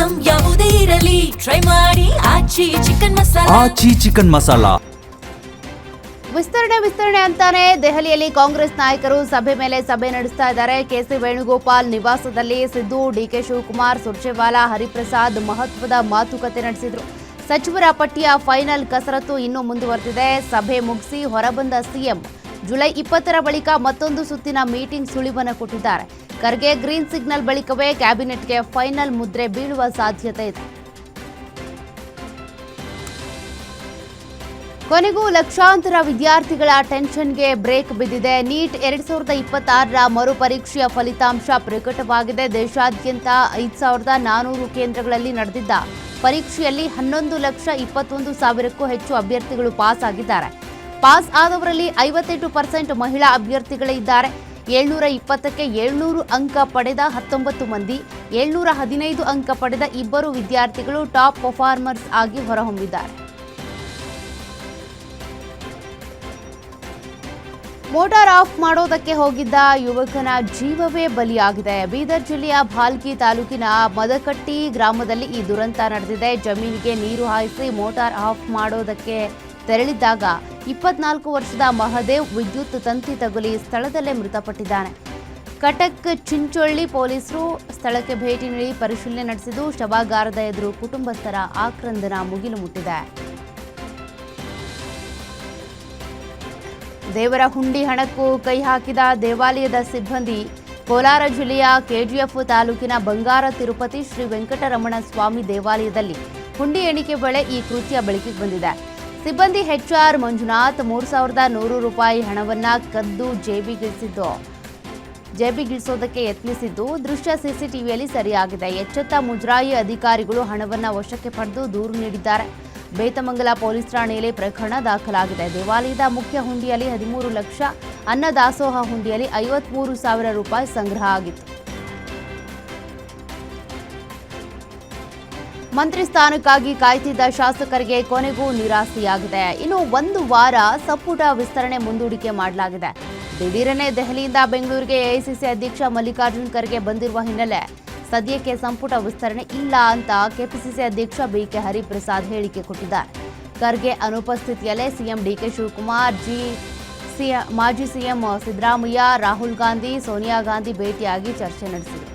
Item ಯಾವುದೇ ಇರಲಿ try ಮಾಡಿ ಆಚಿ ಚಿಕನ್ ಮಸಾಲಾ. ವಿಸ್ತರಣೆ ಅಂತಾನೆ ದೆಹಲಿಯಲ್ಲಿ ಕಾಂಗ್ರೆಸ್ ನಾಯಕರು ಸಭೆ ಮೇಲೆ ಸಭೆ ನಡೆಸ್ತಾ ಇದ್ದಾರೆ. ಕೆಸಿ ವೇಣುಗೋಪಾಲ್ ನಿವಾಸದಲ್ಲಿ ಸಿದ್ದು, ಡಿಕೆ ಶಿವಕುಮಾರ್, ಸುರ್ಜೇವಾಲಾ, ಹರಿಪ್ರಸಾದ್ ಮಹತ್ವದ ಮಾತುಕತೆ ನಡೆಸಿದ್ರು. ಸಚಿವರ ಪಟ್ಟಿಯ ಫೈನಲ್ ಕಸರತ್ತು ಇನ್ನೂ ಮುಂದುವರೆದಿದೆ. ಸಭೆ ಮುಗಿಸಿ ಹೊರಬಂದ ಸಿಎಂ ಜುಲೈ 20ರ ಬಳಿಕ ಮತ್ತೊಂದು ಸುತ್ತಿನ ಮೀಟಿಂಗ್ ಸುಳಿವನ್ನು ಕೊಟ್ಟಿದ್ದಾರೆ. ಖರ್ಗೆ ಗ್ರೀನ್ ಸಿಗ್ನಲ್ ಬಳಿಕವೇ ಕ್ಯಾಬಿನೆಟ್ಗೆ ಫೈನಲ್ ಮುದ್ರೆ ಬೀಳುವ ಸಾಧ್ಯತೆ ಇದೆ. ಕೊನೆಗೂ ಲಕ್ಷಾಂತರ ವಿದ್ಯಾರ್ಥಿಗಳ ಟೆನ್ಷನ್ಗೆ ಬ್ರೇಕ್ ಬಿದ್ದಿದೆ. ನೀಟ್ 2026ರ ಮರುಪರೀಕ್ಷೆಯ ಫಲಿತಾಂಶ ಪ್ರಕಟವಾಗಿದೆ. ದೇಶಾದ್ಯಂತ 5400 ಕೇಂದ್ರಗಳಲ್ಲಿ ನಡೆದಿದ್ದ ಪರೀಕ್ಷೆಯಲ್ಲಿ 11,21,000ಕ್ಕೂ ಹೆಚ್ಚು ಅಭ್ಯರ್ಥಿಗಳು ಪಾಸ್ ಆಗಿದ್ದಾರೆ. ಪಾಸ್ ಆದವರಲ್ಲಿ 58% ಮಹಿಳಾ ಅಭ್ಯರ್ಥಿಗಳಿದ್ದಾರೆ. 720ಕ್ಕೆ 700 ಅಂಕ ಪಡೆದ 19 ಮಂದಿ, 715 ಅಂಕ ಪಡೆದ 2 ವಿದ್ಯಾರ್ಥಿಗಳು ಟಾಪ್ ಪರ್ಫಾರ್ಮರ್ಸ್ ಆಗಿ ಹೊರಹೊಮ್ಮಿದ್ದಾರೆ. ಮೋಟಾರ್ ಆಫ್ ಮಾಡೋದಕ್ಕೆ ಹೋಗಿದ್ದ ಯುವಕನ ಜೀವವೇ ಬಲಿಯಾಗಿದೆ. ಬೀದರ್ ಜಿಲ್ಲೆಯ ಭಾಲ್ಕಿ ತಾಲೂಕಿನ ಮದಕಟ್ಟಿ ಗ್ರಾಮದಲ್ಲಿ ಈ ದುರಂತ ನಡೆದಿದೆ. ಜಮೀನಿಗೆ ನೀರು ಹಾಯಿಸಿ ಮೋಟಾರ್ ಆಫ್ ಮಾಡೋದಕ್ಕೆ ತೆರಳಿದ್ದಾಗ 24 ವರ್ಷದ ಮಹದೇವ್ ವಿದ್ಯುತ್ ತಂತಿ ತಗುಲಿ ಸ್ಥಳದಲ್ಲೇ ಮೃತಪಟ್ಟಿದ್ದಾನೆ. ಕಟಕ್ ಚಿಂಚೊಳ್ಳಿ ಪೊಲೀಸರು ಸ್ಥಳಕ್ಕೆ ಭೇಟಿ ನೀಡಿ ಪರಿಶೀಲನೆ ನಡೆಸಿದ್ದು ಶವಾಗಾರದ ಎದುರು ಕುಟುಂಬಸ್ಥರ ಆಕ್ರಂದನ ಮುಗಿಲು ಮುಟ್ಟಿದೆ. ದೇವರ ಹುಂಡಿ ಹಣಕ್ಕೂ ಕೈ ಹಾಕಿದ ದೇವಾಲಯದ ಸಿಬ್ಬಂದಿ. ಕೋಲಾರ ಜಿಲ್ಲೆಯ ಕೆಜಿಎಫ್ ತಾಲೂಕಿನ ಬಂಗಾರ ತಿರುಪತಿ ಶ್ರೀ ವೆಂಕಟರಮಣ ಸ್ವಾಮಿ ದೇವಾಲಯದಲ್ಲಿ ಹುಂಡಿ ಎಣಿಕೆ ವೇಳೆ ಈ ಕೃತ್ಯ ಬೆಳಕಿಗೆ ಬಂದಿದೆ. ಸಿಬ್ಬಂದಿ HR ಮಂಜುನಾಥ್ 3,100 ರೂಪಾಯಿ ಹಣವನ್ನ ಕದ್ದು ಜೇಬಿಗಿಳಿಸೋದಕ್ಕೆ ಯತ್ನಿಸಿದ್ದು ದೃಶ್ಯ ಸಿಸಿಟಿವಿಯಲ್ಲಿ ಸೆರೆಯಾಗಿದೆ. ಎಚ್ಚೆತ್ತ ಮುಜರಾಯಿ ಅಧಿಕಾರಿಗಳು ಹಣವನ್ನ ವಶಕ್ಕೆ ಪಡೆದು ದೂರು ನೀಡಿದ್ದಾರೆ. ಬೇತಮಂಗಲ ಪೊಲೀಸ್ ಠಾಣೆಯಲ್ಲಿ ಪ್ರಕರಣ ದಾಖಲಾಗಿದೆ. ದೇವಾಲಯದ ಮುಖ್ಯ ಹುಂಡಿಯಲ್ಲಿ 13 ಲಕ್ಷ, ಅನ್ನದಾಸೋಹ ಹುಂಡಿಯಲ್ಲಿ 53,000 ರೂಪಾಯಿ ಸಂಗ್ರಹ ಆಗಿತ್ತು. ಮಂತ್ರಿ ಸ್ಥಾನಕ್ಕಾಗಿ ಕಾಯ್ತಿದ್ದ ಶಾಸಕರಿಗೆ ಕೊನೆಗೂ ನಿರಾಸೆಯಾಗಿದೆ. ಇನ್ನು 1 ವಾರ ಸಂಪುಟ ವಿಸ್ತರಣೆ ಮುಂದೂಡಿಕೆ ಮಾಡಲಾಗಿದೆ. ದಿಢೀರನೆ ದೆಹಲಿಯಿಂದ ಬೆಂಗಳೂರಿಗೆ ಎಐಸಿಸಿ ಅಧ್ಯಕ್ಷ ಮಲ್ಲಿಕಾರ್ಜುನ್ ಖರ್ಗೆ ಬಂದಿರುವ ಹಿನ್ನೆಲೆ ಸದ್ಯಕ್ಕೆ ಸಂಪುಟ ವಿಸ್ತರಣೆ ಇಲ್ಲ ಅಂತ ಕೆಪಿಸಿಸಿ ಅಧ್ಯಕ್ಷ ಬಿಕೆ ಹರಿಪ್ರಸಾದ್ ಹೇಳಿಕೆ ಕೊಟ್ಟಿದ್ದಾರೆ. ಖರ್ಗೆ ಅನುಪಸ್ಥಿತಿಯಲ್ಲೇ ಸಿಎಂ ಡಿಕೆ ಶಿವಕುಮಾರ್, ಮಾಜಿ ಸಿಎಂ ಸಿದ್ದರಾಮಯ್ಯ, ರಾಹುಲ್ ಗಾಂಧಿ, ಸೋನಿಯಾ ಗಾಂಧಿ ಭೇಟಿಯಾಗಿ ಚರ್ಚೆ ನಡೆಸಿದರು.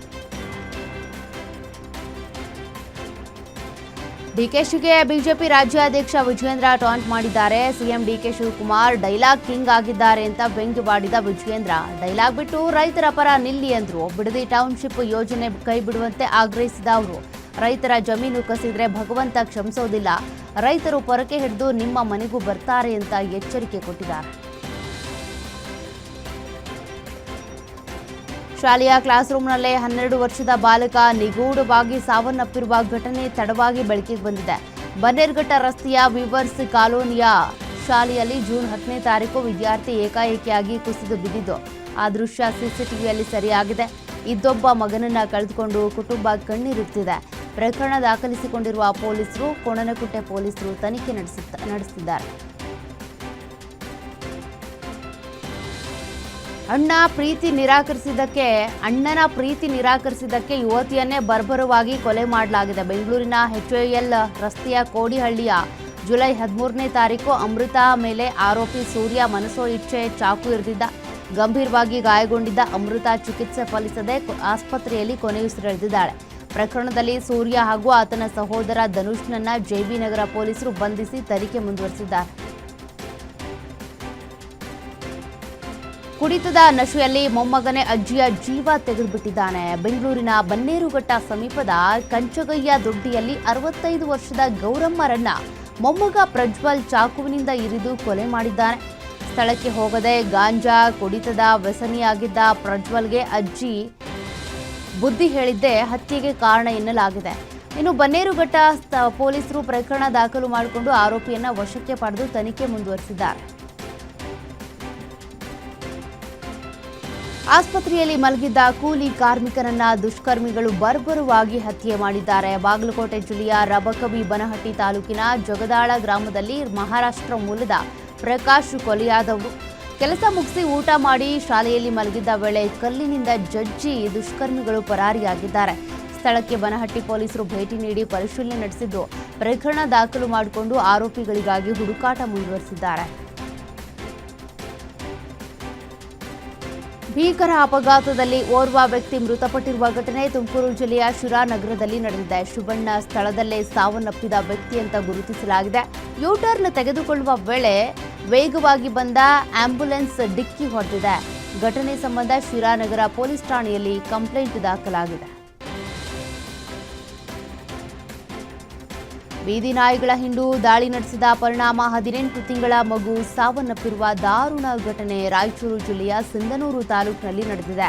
ಡಿಕೆಶಿಗೆ ಬಿಜೆಪಿ ರಾಜ್ಯಾಧ್ಯಕ್ಷ ವಿಜಯೇಂದ್ರ ಟಾಂಟ್ ಮಾಡಿದ್ದಾರೆ. CM DK Shivakumar dialogue king ಆಗಿದ್ದಾರೆ ಅಂತ ವ್ಯಂಗ್ಯವಾಡಿದ ವಿಜಯೇಂದ್ರ, ಡೈಲಾಗ್ ಬಿಟ್ಟು ರೈತರ ಪರ ನಿಲ್ಲಿ ಎಂದ್ರು. ಬಿಡದಿ ಟೌನ್ಶಿಪ್ ಯೋಜನೆ ಕೈ ಬಿಡುವಂತೆ ಆಗ್ರಹಿಸಿದ ಅವರು, ರೈತರ ಜಮೀನು ಕಸಿದ್ರೆ ಭಗವಂತ ಕ್ಷಮಿಸೋದಿಲ್ಲ, ರೈತರು ಪೊರಕೆ ಹಿಡಿದು ನಿಮ್ಮ ಮನೆಗೂ ಬರ್ತಾರೆ ಅಂತ ಎಚ್ಚರಿಕೆ ಕೊಟ್ಟಿದ್ದಾರೆ. ಶಾಲೆಯ ಕ್ಲಾಸ್ ರೂಮ್ನಲ್ಲೇ 12 ವರ್ಷದ ಬಾಲಕ ನಿಗೂಢವಾಗಿ ಸಾವನ್ನಪ್ಪಿರುವ ಘಟನೆ ತಡವಾಗಿ ಬೆಳಕಿಗೆ ಬಂದಿದೆ. ಬನ್ನೇರುಘಟ್ಟ ರಸ್ತೆಯ ವಿವರ್ಸ್ ಕಾಲೋನಿಯ ಶಾಲೆಯಲ್ಲಿ ಜೂನ್ 10ನೇ ತಾರೀಕು ವಿದ್ಯಾರ್ಥಿ ಏಕಾಏಕಿಯಾಗಿ ಕುಸಿದು ಬಿದ್ದಿದ್ದು ಆ ದೃಶ್ಯ ಸಿಸಿಟಿವಿಯಲ್ಲಿ ಸೆರೆಯಾಗಿದೆ. ಇದ್ದೊಬ್ಬ ಮಗನನ್ನ ಕಳೆದುಕೊಂಡು ಕುಟುಂಬ ಕಣ್ಣೀರಿಡುತ್ತಿದೆ. ಪ್ರಕರಣ ದಾಖಲಿಸಿಕೊಂಡಿರುವ ಪೊಲೀಸರು ಕೋಣನಕುಂಟೆ ಪೊಲೀಸರು ತನಿಖೆ ನಡೆಸುತ್ತಿದ್ದಾರೆ. ಅಣ್ಣನ ಪ್ರೀತಿ ನಿರಾಕರಿಸಿದ್ದಕ್ಕೆ ಯುವತಿಯನ್ನೇ ಬರ್ಬರವಾಗಿ ಕೊಲೆ ಮಾಡಲಾಗಿದೆ. ಬೆಂಗಳೂರಿನ HAL ರಸ್ತೆಯ ಕೋಡಿಹಳ್ಳಿಯ ಜುಲೈ 13ನೇ ತಾರೀಕು ಅಮೃತ ಮೇಲೆ ಆರೋಪಿ ಸೂರ್ಯ ಮನಸೋ ಇಚ್ಛೆ ಚಾಕು ಇರಿದಿದ್ದ. ಗಂಭೀರವಾಗಿ ಗಾಯಗೊಂಡಿದ್ದ ಅಮೃತ ಚಿಕಿತ್ಸೆ ಫಲಿಸದೆ ಆಸ್ಪತ್ರೆಯಲ್ಲಿ ಕೊನೆಯುಸಿರೆಳೆದಿದ್ದಾಳೆ. ಪ್ರಕರಣದಲ್ಲಿ ಸೂರ್ಯ ಹಾಗೂ ಆತನ ಸಹೋದರ ಧನುಷ್ನನ್ನ JB ನಗರ ಪೊಲೀಸರು ಬಂಧಿಸಿ ತನಿಖೆ ಮುಂದುವರೆಸಿದ್ದಾರೆ. ಕುಡಿತದ ನಶೆಯಲ್ಲಿ ಮೊಮ್ಮಗನೇ ಅಜ್ಜಿಯ ಜೀವ ತೆಗೆದುಬಿಟ್ಟಿದ್ದಾನೆ. ಬೆಂಗಳೂರಿನ ಬನ್ನೇರುಘಟ್ಟ ಸಮೀಪದ ಕಂಚಗಯ್ಯ ದೊಡ್ಡಿಯಲ್ಲಿ 65 ವರ್ಷದ ಗೌರಮ್ಮರನ್ನ ಮೊಮ್ಮಗ ಪ್ರಜ್ವಲ್ ಚಾಕುವಿನಿಂದ ಇರಿದು ಕೊಲೆ ಮಾಡಿದ್ದಾನೆ. ಸ್ಥಳಕ್ಕೆ ಹೋಗದೆ ಗಾಂಜಾ ಕುಡಿತದ ವ್ಯಸನಿಯಾಗಿದ್ದ ಪ್ರಜ್ವಲ್ಗೆ ಅಜ್ಜಿ ಬುದ್ಧಿ ಹೇಳಿದ್ದೇ ಹತ್ಯೆಗೆ ಕಾರಣ ಎನ್ನಲಾಗಿದೆ. ಇನ್ನು ಬನ್ನೇರುಘಟ್ಟ ಪೊಲೀಸರು ಪ್ರಕರಣ ದಾಖಲು ಮಾಡಿಕೊಂಡು ಆರೋಪಿಯನ್ನ ವಶಕ್ಕೆ ಪಡೆದು ತನಿಖೆ ಮುಂದುವರೆಸಿದ್ದಾರೆ. ಆಸ್ಪತ್ರೆಯಲ್ಲಿ ಮಲಗಿದ್ದ ಕೂಲಿ ಕಾರ್ಮಿಕರನ್ನ ದುಷ್ಕರ್ಮಿಗಳು ಬರ್ಬರವಾಗಿ ಹತ್ಯೆ ಮಾಡಿದ್ದಾರೆ. ಬಾಗಲಕೋಟೆ ಜಿಲ್ಲೆಯ ರಬಕವಿ ಬನಹಟ್ಟಿ ತಾಲೂಕಿನ ಜಗದಾಳ ಗ್ರಾಮದಲ್ಲಿ ಮಹಾರಾಷ್ಟ್ರ ಮೂಲದ ಪ್ರಕಾಶ್ ಕೊಲೆಯಾದವರು. ಕೆಲಸ ಮುಗಿಸಿ ಊಟ ಮಾಡಿ ಶಾಲೆಯಲ್ಲಿ ಮಲಗಿದ್ದ ವೇಳೆ ಕಲ್ಲಿನಿಂದ ಜಜ್ಜಿ ದುಷ್ಕರ್ಮಿಗಳು ಪರಾರಿಯಾಗಿದ್ದಾರೆ. ಸ್ಥಳಕ್ಕೆ ಬನಹಟ್ಟಿ ಪೊಲೀಸರು ಭೇಟಿ ನೀಡಿ ಪರಿಶೀಲನೆ ನಡೆಸಿದ್ದು ಪ್ರಕರಣ ದಾಖಲು ಮಾಡಿಕೊಂಡು ಆರೋಪಿಗಳಿಗಾಗಿ ಹುಡುಕಾಟ ಮುಂದುವರೆಸಿದ್ದಾರೆ. ಭೀಕರ ಅಪಘಾತದಲ್ಲಿ ಓರ್ವ ವ್ಯಕ್ತಿ ಮೃತಪಟ್ಟಿರುವ ಘಟನೆ ತುಮಕೂರು ಜಿಲ್ಲೆಯ ಶಿರಾನಗರದಲ್ಲಿ ನಡೆದಿದೆ. ಶಿವಣ್ಣ ಸ್ಥಳದಲ್ಲೇ ಸಾವನ್ನಪ್ಪಿದ ವ್ಯಕ್ತಿ ಅಂತ ಗುರುತಿಸಲಾಗಿದೆ. ಯೂಟರ್ನ್ ತೆಗೆದುಕೊಳ್ಳುವ ವೇಳೆ ವೇಗವಾಗಿ ಬಂದ ಆಂಬ್ಯುಲೆನ್ಸ್ ಡಿಕ್ಕಿ ಹೊಡೆದಿದೆ. ಘಟನೆ ಸಂಬಂಧ ಶಿರಾನಗರ ಪೊಲೀಸ್ ಠಾಣೆಯಲ್ಲಿ ಕಂಪ್ಲೇಂಟ್ ದಾಖಲಾಗಿದೆ. ಬೀದಿ ನಾಯಿಗಳ ಹಿಂಡು ದಾಳಿ ನಡೆಸಿದ ಪರಿಣಾಮ 18 ತಿಂಗಳ ಮಗು ಸಾವನ್ನಪ್ಪಿರುವ ದಾರುಣ ಘಟನೆ ರಾಯಚೂರು ಜಿಲ್ಲೆಯ ಸಿಂಧನೂರು ತಾಲೂಕಿನಲ್ಲಿ ನಡೆದಿದೆ.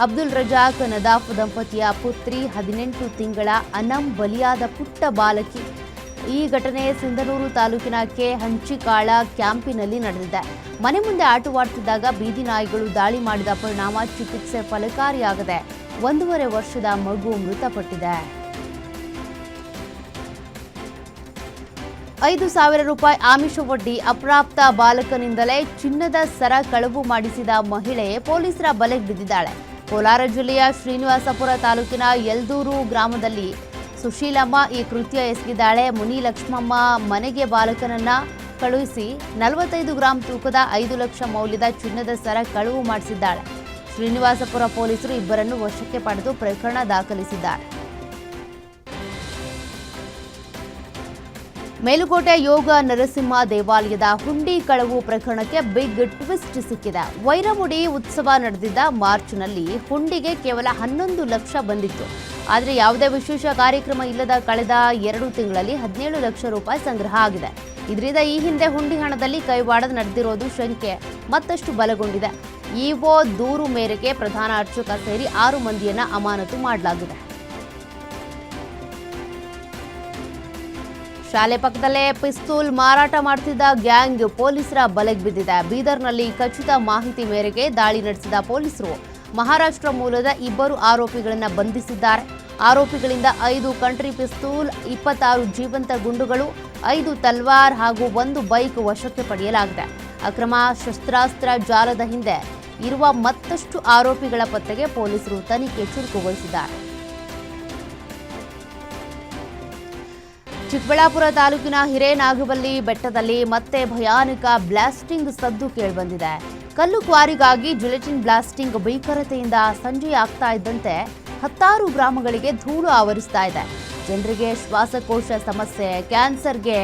ಅಬ್ದುಲ್ ರಜಾಕ್ ನದಾಫ್ ದಂಪತಿಯ ಪುತ್ರಿ 18 ತಿಂಗಳ ಅನಂ ಬಲಿಯಾದ ಪುಟ್ಟ ಬಾಲಕಿ. ಈ ಘಟನೆ ಸಿಂಧನೂರು ತಾಲೂಕಿನ ಕೆ ಹಂಚಿಕಾಳ ಕ್ಯಾಂಪಿನಲ್ಲಿ ನಡೆದಿದೆ. ಮನೆ ಮುಂದೆ ಆಟವಾಡುತ್ತಿದ್ದಾಗ ಬೀದಿ ನಾಯಿಗಳು ದಾಳಿ ಮಾಡಿದ ಪರಿಣಾಮ ಚಿಕಿತ್ಸೆ ಫಲಕಾರಿಯಾಗದೆ 1.5 ವರ್ಷದ ಮಗು ಮೃತಪಟ್ಟಿದೆ. 5,000 ರೂಪಾಯಿ ಆಮಿಷ ಒಡ್ಡಿ ಅಪ್ರಾಪ್ತ ಬಾಲಕನಿಂದಲೇ ಚಿನ್ನದ ಸರ ಕಳವು ಮಾಡಿಸಿದ ಮಹಿಳೆ ಪೊಲೀಸರ ಬಲೆಗೆ ಬಿದ್ದಿದ್ದಾಳೆ. ಕೋಲಾರ ಜಿಲ್ಲೆಯ ಶ್ರೀನಿವಾಸಪುರ ತಾಲೂಕಿನ ಯಲ್ದೂರು ಗ್ರಾಮದಲ್ಲಿ ಸುಶೀಲಮ್ಮ ಈ ಕೃತ್ಯ ಎಸಗಿದ್ದಾಳೆ. ಮುನಿ ಲಕ್ಷ್ಮಮ್ಮ ಮನೆಗೆ ಬಾಲಕನನ್ನ ಕಳುಹಿಸಿ 45 ಗ್ರಾಂ ತೂಕದ 5 ಲಕ್ಷ ಮೌಲ್ಯದ ಚಿನ್ನದ ಸರ ಕಳವು ಮಾಡಿಸಿದ್ದಾಳೆ. ಶ್ರೀನಿವಾಸಪುರ ಪೊಲೀಸರು ಇಬ್ಬರನ್ನು ವಶಕ್ಕೆ ಪಡೆದು ಪ್ರಕರಣ ದಾಖಲಿಸಿದ್ದಾರೆ. ಮೇಲುಕೋಟೆ ಯೋಗ ನರಸಿಂಹ ದೇವಾಲಯದ ಹುಂಡಿ ಕಳವು ಪ್ರಕರಣಕ್ಕೆ ಬಿಗ್ ಟ್ವಿಸ್ಟ್ ಸಿಕ್ಕಿದೆ. ವೈರಮುಡಿ ಉತ್ಸವ ನಡೆದಿದ್ದ ಮಾರ್ಚ್ನಲ್ಲಿ ಹುಂಡಿಗೆ ಕೇವಲ 11 ಲಕ್ಷ ಬಂದಿತ್ತು. ಆದರೆ ಯಾವುದೇ ವಿಶೇಷ ಕಾರ್ಯಕ್ರಮ ಇಲ್ಲದ ಕಳೆದ 2 ತಿಂಗಳಲ್ಲಿ 17 ಲಕ್ಷ ರೂಪಾಯಿ ಸಂಗ್ರಹ ಆಗಿದೆ. ಇದರಿಂದ ಈ ಹಿಂದೆ ಹುಂಡಿ ಹಣದಲ್ಲಿ ಕೈವಾಡ ನಡೆದಿರೋದು ಶಂಕೆ ಮತ್ತಷ್ಟು ಬಲಗೊಂಡಿದೆ. ಇಒ ದೂರು ಮೇರೆಗೆ ಪ್ರಧಾನ ಅರ್ಚಕ ಸೇರಿ 6 ಮಂದಿಯನ್ನ ಅಮಾನತು ಮಾಡಲಾಗಿದೆ. ಶಾಲೆ ಪಕ್ಕದಲ್ಲೇ ಪಿಸ್ತೂಲ್ ಮಾರಾಟ ಮಾಡುತ್ತಿದ್ದ ಗ್ಯಾಂಗ್ ಪೊಲೀಸರ ಬಲೆಗೆ ಬಿದ್ದಿದೆ. ಬೀದರ್ನಲ್ಲಿ ಖಚಿತ ಮಾಹಿತಿ ಮೇರೆಗೆ ದಾಳಿ ನಡೆಸಿದ ಪೊಲೀಸರು ಮಹಾರಾಷ್ಟ್ರ ಮೂಲದ 2 ಆರೋಪಿಗಳನ್ನು ಬಂಧಿಸಿದ್ದಾರೆ. ಆರೋಪಿಗಳಿಂದ 5 ಕಂಟ್ರಿ ಪಿಸ್ತೂಲ್, 26 ಜೀವಂತ ಗುಂಡುಗಳು, 5 ತಲ್ವಾರ್ ಹಾಗೂ 1 ಬೈಕ್ ವಶಕ್ಕೆ ಪಡೆಯಲಾಗಿದೆ. ಅಕ್ರಮ ಶಸ್ತ್ರಾಸ್ತ್ರ ಜಾಲದ ಹಿಂದೆ ಇರುವ ಮತ್ತಷ್ಟು ಆರೋಪಿಗಳ ಪತ್ತೆಗೆ ಪೊಲೀಸರು ತನಿಖೆ ಚುರುಕುಗೊಳಿಸಿದ್ದಾರೆ. ಚಿಕ್ಕಬಳ್ಳಾಪುರ ತಾಲೂಕಿನ ಹಿರೇನಾಗವಲ್ಲಿ ಬೆಟ್ಟದಲ್ಲಿ ಮತ್ತೆ ಭಯಾನಕ ಬ್ಲಾಸ್ಟಿಂಗ್ ಸದ್ದು ಕೇಳಿಬಂದಿದೆ. ಕಲ್ಲು ಕ್ವಾರಿಗಾಗಿ ಜಿಲೆಟಿನ್ ಬ್ಲಾಸ್ಟಿಂಗ್ ಭೀಕರತೆಯಿಂದ ಸಂಜೆ ಆಗ್ತಾ ಇದ್ದಂತೆ 10 ಗ್ರಾಮಗಳಿಗೆ ಧೂಳು ಆವರಿಸ್ತಾ ಇದೆ. ಜನರಿಗೆ ಶ್ವಾಸಕೋಶ ಸಮಸ್ಯೆ, ಕ್ಯಾನ್ಸರ್ಗೆ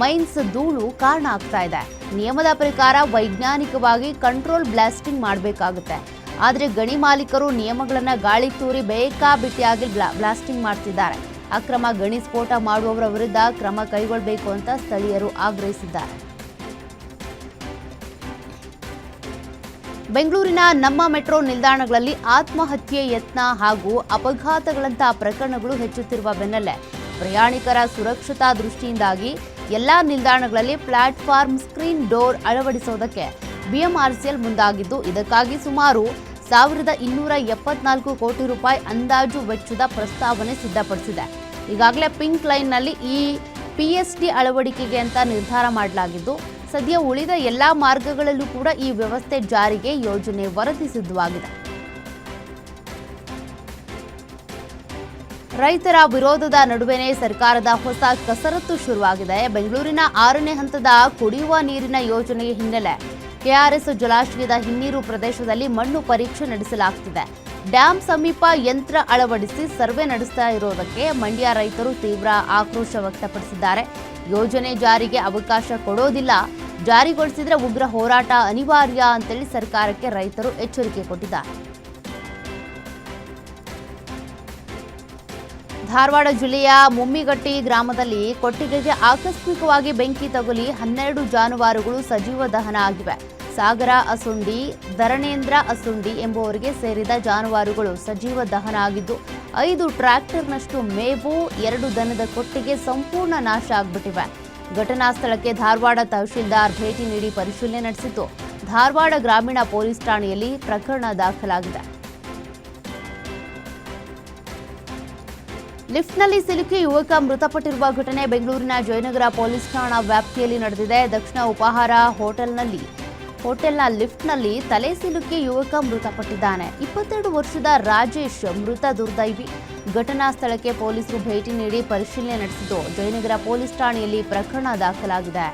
ಮೈನ್ಸ್ ಧೂಳು ಕಾರಣ ಆಗ್ತಾ ಇದೆ. ನಿಯಮದ ಪ್ರಕಾರ ವೈಜ್ಞಾನಿಕವಾಗಿ ಕಂಟ್ರೋಲ್ ಬ್ಲಾಸ್ಟಿಂಗ್ ಮಾಡಬೇಕಾಗುತ್ತೆ. ಆದರೆ ಗಣಿ ಮಾಲೀಕರು ನಿಯಮಗಳನ್ನು ಗಾಳಿ ತೂರಿ ಬೇಕಾಬಿಟ್ಟಿಯಾಗಿ ಬ್ಲಾಸ್ಟಿಂಗ್ ಮಾಡ್ತಿದ್ದಾರೆ. ಅಕ್ರಮ ಗಣಿ ಸ್ಫೋಟ ಮಾಡುವವರ ವಿರುದ್ಧ ಕ್ರಮ ಕೈಗೊಳ್ಳಬೇಕು ಅಂತ ಸ್ಥಳೀಯರು ಆಗ್ರಹಿಸಿದ್ದಾರೆ. ಬೆಂಗಳೂರಿನ ನಮ್ಮ ಮೆಟ್ರೋ ನಿಲ್ದಾಣಗಳಲ್ಲಿ ಆತ್ಮಹತ್ಯೆ ಯತ್ನ ಹಾಗೂ ಅಪಘಾತಗಳಂತಹ ಪ್ರಕರಣಗಳು ಹೆಚ್ಚುತ್ತಿರುವ ಬೆನ್ನಲ್ಲೇ ಪ್ರಯಾಣಿಕರ ಸುರಕ್ಷತಾ ದೃಷ್ಟಿಯಿಂದಾಗಿ ಎಲ್ಲಾ ನಿಲ್ದಾಣಗಳಲ್ಲಿ ಪ್ಲಾಟ್ಫಾರ್ಮ್ ಸ್ಕ್ರೀನ್ ಡೋರ್ ಅಳವಡಿಸುವುದಕ್ಕೆ ಬಿಎಂಆರ್ಸಿಎಲ್ ಮುಂದಾಗಿದ್ದು, ಇದಕ್ಕಾಗಿ ಸುಮಾರು 1,274 ಕೋಟಿ ರೂಪಾಯಿ ಅಂದಾಜು ವೆಚ್ಚದ ಪ್ರಸ್ತಾವನೆ ಸಿದ್ಧಪಡಿಸಿದೆ. ಈಗಾಗಲೇ ಪಿಂಕ್ ಲೈನ್ನಲ್ಲಿ ಈ ಪಿಎಸ್ಡಿ ಅಳವಡಿಕೆಗೆ ಅಂತ ನಿರ್ಧಾರ ಮಾಡಲಾಗಿದ್ದು, ಸದ್ಯ ಉಳಿದ ಎಲ್ಲಾ ಮಾರ್ಗಗಳಲ್ಲೂ ಕೂಡ ಈ ವ್ಯವಸ್ಥೆ ಜಾರಿಗೆ ಯೋಜನೆ ವರದಿ ಸಿದ್ಧವಾಗಿದೆ. ರೈತರ ವಿರೋಧದ ನಡುವೆನೇ ಸರ್ಕಾರದ ಹೊಸ ಕಸರತ್ತು ಶುರುವಾಗಿದೆ. ಬೆಂಗಳೂರಿನ 6ನೇ ಹಂತದ ಕುಡಿಯುವ ನೀರಿನ ಯೋಜನೆಯ ಹಿನ್ನೆಲೆ ಕೆಆರ್ಎಸ್ ಜಲಾಶಯದ ಹಿನ್ನೀರು ಪ್ರದೇಶದಲ್ಲಿ ಮಣ್ಣು ಪರೀಕ್ಷೆ ನಡೆಸಲಾಗುತ್ತಿದೆ. ಡ್ಯಾಂ ಸಮೀಪ ಯಂತ್ರ ಅಳವಡಿಸಿ ಸರ್ವೆ ನಡೆಸ್ತಾ ಇರೋದಕ್ಕೆ ಮಂಡ್ಯ ರೈತರು ತೀವ್ರ ಆಕ್ರೋಶ ವ್ಯಕ್ತಪಡಿಸಿದ್ದಾರೆ. ಯೋಜನೆ ಜಾರಿಗೆ ಅವಕಾಶ ಕೊಡೋದಿಲ್ಲ, ಜಾರಿಗೊಳಿಸಿದ್ರೆ ಉಗ್ರ ಹೋರಾಟ ಅನಿವಾರ್ಯ ಅಂತೇಳಿ ಸರ್ಕಾರಕ್ಕೆ ರೈತರು ಎಚ್ಚರಿಕೆ ಕೊಟ್ಟಿದ್ದಾರೆ. ಧಾರವಾಡ ಜಿಲ್ಲೆಯ ಮುಮ್ಮಿಗಟ್ಟಿ ಗ್ರಾಮದಲ್ಲಿ ಕೊಟ್ಟಿಗೆಗೆ ಆಕಸ್ಮಿಕವಾಗಿ ಬೆಂಕಿ ತಗುಲಿ 12 ಜಾನುವಾರುಗಳು ಸಜೀವ ದಹನ ಆಗಿವೆ. ಸಾಗರ ಅಸುಂಡಿ, ಧರಣೇಂದ್ರ ಅಸುಂಡಿ ಎಂಬುವರಿಗೆ ಸೇರಿದ ಜಾನುವಾರುಗಳು ಸಜೀವ ದಹನ ಆಗಿದ್ದು, 5 ಟ್ರ್ಯಾಕ್ಟರ್ನಷ್ಟು ಮೇವು, 2 ದನದ ಕೊಟ್ಟಿಗೆ ಸಂಪೂರ್ಣ ನಾಶ ಆಗಿಬಿಟ್ಟಿವೆ. ಘಟನಾ ಸ್ಥಳಕ್ಕೆ ಧಾರವಾಡ ತಹಶೀಲ್ದಾರ್ ಭೇಟಿ ನೀಡಿ ಪರಿಶೀಲನೆ ನಡೆಸಿದ್ದು, ಧಾರವಾಡ ಗ್ರಾಮೀಣ ಪೊಲೀಸ್ ಠಾಣೆಯಲ್ಲಿ ಪ್ರಕರಣ ದಾಖಲಾಗಿದೆ. ಲಿಫ್ಟ್ನಲ್ಲಿ ಸಿಲುಕಿ ಯುವಕ ಮೃತಪಟ್ಟಿರುವ ಘಟನೆ ಬೆಂಗಳೂರಿನ ಜಯನಗರ ಪೊಲೀಸ್ ಠಾಣಾ ವ್ಯಾಪ್ತಿಯಲ್ಲಿ ನಡೆದಿದೆ. ದಕ್ಷಿಣ ಉಪಹಾರ ಹೋಟೆಲ್ನಲ್ಲಿ ಹೋಟೆಲ್ನ ಲಿಫ್ಟ್ನಲ್ಲಿ ತಲೆ ಸಿಲುಕಿ ಯುವಕ ಮೃತಪಟ್ಟಿದ್ದಾನೆ. 22 ವರ್ಷದ ರಾಜೇಶ್ ಮೃತ ದುರ್ದೈವಿ. ಘಟನಾ ಸ್ಥಳಕ್ಕೆ ಪೊಲೀಸರು ಭೇಟಿ ನೀಡಿ ಪರಿಶೀಲನೆ ನಡೆಸಿದ್ದು ಜಯನಗರ ಪೊಲೀಸ್ ಠಾಣೆಯಲ್ಲಿ ಪ್ರಕರಣ ದಾಖಲಾಗಿದೆ.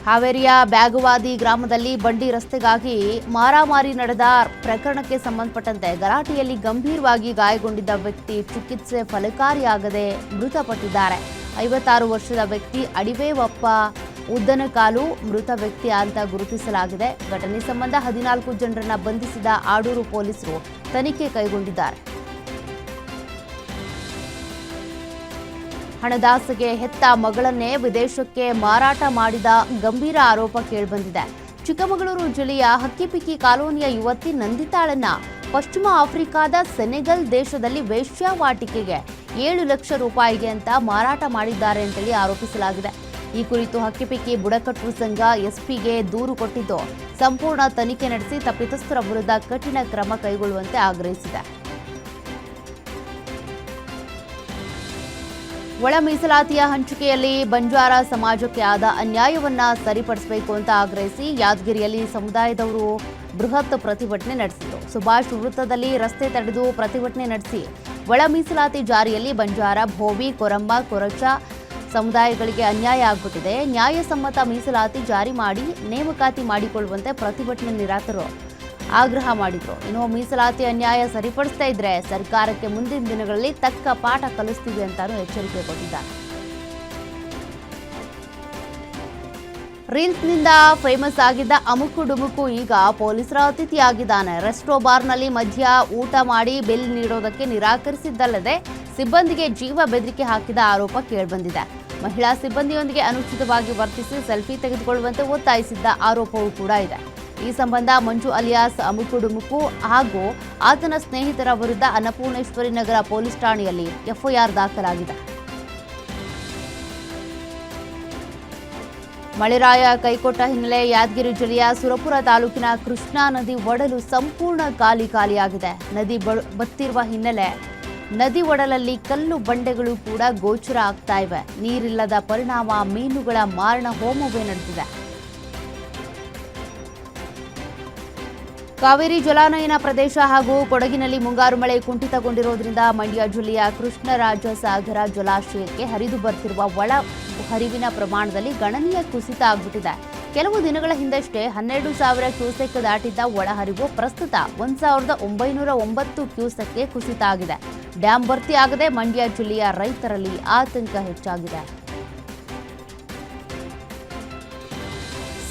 ಹಾವೇರಿಯ ಬ್ಯಾಗವಾದಿ ಗ್ರಾಮದಲ್ಲಿ ಬಂಡಿ ರಸ್ತೆಗಾಗಿ ಮಾರಾಮಾರಿ ನಡೆದ ಪ್ರಕರಣಕ್ಕೆ ಸಂಬಂಧಪಟ್ಟಂತೆ ಗಲಾಟೆಯಲ್ಲಿ ಗಂಭೀರವಾಗಿ ಗಾಯಗೊಂಡಿದ್ದ ವ್ಯಕ್ತಿ ಚಿಕಿತ್ಸೆ ಫಲಕಾರಿಯಾಗದೆ ಮೃತಪಟ್ಟಿದ್ದಾರೆ. 56 ವರ್ಷದ ವ್ಯಕ್ತಿ ಅಡಿವೇವಪ್ಪ ಉದ್ದನಕಾಲು ಮೃತ ವ್ಯಕ್ತಿ ಅಂತ ಗುರುತಿಸಲಾಗಿದೆ. ಘಟನೆ ಸಂಬಂಧ 14 ಜನರನ್ನ ಬಂಧಿಸಿದ ಆಡೂರು ಪೊಲೀಸರು ತನಿಖೆ ಕೈಗೊಂಡಿದ್ದಾರೆ. ಹಣದಾಸೆಗೆ ಹೆತ್ತ ಮಗಳನ್ನೇ ವಿದೇಶಕ್ಕೆ ಮಾರಾಟ ಮಾಡಿದ ಗಂಭೀರ ಆರೋಪ ಕೇಳಿಬಂದಿದೆ. ಚಿಕ್ಕಮಗಳೂರು ಜಿಲ್ಲೆಯ ಹಕ್ಕಿಪಿಕ್ಕಿ ಕಾಲೋನಿಯ ಯುವತಿ ನಂದಿತಾಳನ್ನ ಪಶ್ಚಿಮ ಆಫ್ರಿಕಾದ ಸೆನೆಗಲ್ ದೇಶದಲ್ಲಿ ವೇಶ್ಯಾವಾಟಿಕೆಗೆ 7 ಲಕ್ಷ ರೂಪಾಯಿಗೆ ಅಂತ ಮಾರಾಟ ಮಾಡಿದ್ದಾರೆ ಅಂತೇಳಿ ಆರೋಪಿಸಲಾಗಿದೆ. ಈ ಕುರಿತು ಹಕ್ಕಿಪಿಕ್ಕಿ ಬುಡಕಟ್ಟು ಸಂಘ ಎಸ್ಪಿಗೆ ದೂರು ಕೊಟ್ಟಿದ್ದು ಸಂಪೂರ್ಣ ತನಿಖೆ ನಡೆಸಿ ತಪ್ಪಿತಸ್ಥರ ವಿರುದ್ಧ ಕಠಿಣ ಕ್ರಮ ಕೈಗೊಳ್ಳುವಂತೆ ಆಗ್ರಹಿಸಿದೆ. ಒಳ ಮೀಸಲಾತಿಯ ಹಂಚಿಕೆಯಲ್ಲಿ ಬಂಜಾರ ಸಮಾಜಕ್ಕೆ ಆದ ಅನ್ಯಾಯವನ್ನ ಸರಿಪಡಿಸಬೇಕು ಅಂತ ಆಗ್ರಹಿಸಿ ಯಾದಗಿರಿಯಲ್ಲಿ ಸಮುದಾಯದವರು ಬೃಹತ್ ಪ್ರತಿಭಟನೆ ನಡೆಸಿದರು. ಸುಭಾಷ್ ವೃತ್ತದಲ್ಲಿ ರಸ್ತೆ ತಡೆದು ಪ್ರತಿಭಟನೆ ನಡೆಸಿ ಒಳ ಮೀಸಲಾತಿ ಜಾರಿಯಲ್ಲಿ ಬಂಜಾರ, ಭೋವಿ, ಕೊರಮ್ಮ, ಕೊರಚ ಸಮುದಾಯಗಳಿಗೆ ಅನ್ಯಾಯ ಆಗ್ಬಿಟ್ಟಿದೆ, ನ್ಯಾಯಸಮ್ಮತ ಮೀಸಲಾತಿ ಜಾರಿ ಮಾಡಿ ನೇಮಕಾತಿ ಮಾಡಿಕೊಳ್ಳುವಂತೆ ಪ್ರತಿಭಟನೆ ನಿರತರು ಆಗ್ರಹ ಮಾಡಿದ್ರು. ಇನ್ನು ಮೀಸಲಾತಿ ಅನ್ಯಾಯ ಸರಿಪಡಿಸ್ತಾ ಇದ್ರೆ ಸರ್ಕಾರಕ್ಕೆ ಮುಂದಿನ ದಿನಗಳಲ್ಲಿ ತಕ್ಕ ಪಾಠ ಕಲಿಸ್ತೀವಿ ಅಂತಾನು ಎಚ್ಚರಿಕೆ ಕೊಟ್ಟಿದ್ದಾರೆ. ರೀಲ್ಸ್ನಿಂದ ಫೇಮಸ್ ಆಗಿದ್ದ ಅಮುಕು ಡುಮುಕು ಈಗ ಪೊಲೀಸರ ಅತಿಥಿಯಾಗಿದ್ದಾನೆ. ರೆಸ್ಟೋ ಬಾರ್ನಲ್ಲಿ ಮದ್ಯ ಊಟ ಮಾಡಿ ಬಿಲ್ ನೀಡೋದಕ್ಕೆ ನಿರಾಕರಿಸಿದ್ದಲ್ಲದೆ ಸಿಬ್ಬಂದಿಗೆ ಜೀವ ಬೆದರಿಕೆ ಹಾಕಿದ ಆರೋಪ ಕೇಳಿಬಂದಿದೆ. ಮಹಿಳಾ ಸಿಬ್ಬಂದಿಯೊಂದಿಗೆ ಅನುಚಿತವಾಗಿ ವರ್ತಿಸಿ ಸೆಲ್ಫಿ ತೆಗೆದುಕೊಳ್ಳುವಂತೆ ಒತ್ತಾಯಿಸಿದ್ದ ಆರೋಪವೂ ಕೂಡ ಇದೆ. ಈ ಸಂಬಂಧ ಮಂಜು ಅಲಿಯಾಸ್ ಅಮುಕು ಡುಮುಕು ಹಾಗೂ ಆತನ ಸ್ನೇಹಿತರ ವಿರುದ್ಧ ಅನ್ನಪೂರ್ಣೇಶ್ವರಿ ನಗರ ಪೊಲೀಸ್ ಠಾಣೆಯಲ್ಲಿ ಎಫ್ಐಆರ್ ದಾಖಲಾಗಿದೆ. ಮಳೆರಾಯ ಕೈಕೊಟ್ಟ ಹಿನ್ನೆಲೆ ಯಾದಗಿರಿ ಜಿಲ್ಲೆಯ ಸುರಪುರ ತಾಲೂಕಿನ ಕೃಷ್ಣಾ ನದಿ ಒಡಲು ಸಂಪೂರ್ಣ ಖಾಲಿಯಾಗಿದೆ. ನದಿ ಬತ್ತಿರುವ ಹಿನ್ನೆಲೆ ನದಿ ಒಡಲಲ್ಲಿ ಕಲ್ಲು ಬಂಡೆಗಳು ಕೂಡ ಗೋಚರ ಆಗ್ತಾ ಇವೆ. ನೀರಿಲ್ಲದ ಪರಿಣಾಮ ಮೀನುಗಳ ಮಾರಣ ಹೋಮವೇ ನಡೆದಿದೆ. ಕಾವೇರಿ ಜಲಾನಯನ ಪ್ರದೇಶ ಹಾಗೂ ಕೊಡಗಿನಲ್ಲಿ ಮುಂಗಾರು ಮಳೆ ಕುಂಠಿತಗೊಂಡಿರುವುದರಿಂದ ಮಂಡ್ಯ ಜಿಲ್ಲೆಯ ಕೃಷ್ಣರಾಜಸಾಗರ ಜಲಾಶಯಕ್ಕೆ ಹರಿದು ಬರ್ತಿರುವ ಒಳ ಹರಿವಿನ ಪ್ರಮಾಣದಲ್ಲಿ ಗಣನೀಯ ಕುಸಿತ ಆಗ್ಬಿಟ್ಟಿದೆ. ಕೆಲವು ದಿನಗಳ ಹಿಂದಷ್ಟೇ 12,000 ಕ್ಯೂಸೆಕ್ ದಾಟಿದ್ದ ಒಳಹರಿವು ಪ್ರಸ್ತುತ 1,909 ಕ್ಯೂಸೆಕ್ಗೆ ಕುಸಿತ ಆಗಿದೆ. ಡ್ಯಾಂ ಭರ್ತಿಯಾಗದೆ ಮಂಡ್ಯ ಜಿಲ್ಲೆಯ ರೈತರಲ್ಲಿ ಆತಂಕ ಹೆಚ್ಚಾಗಿದೆ.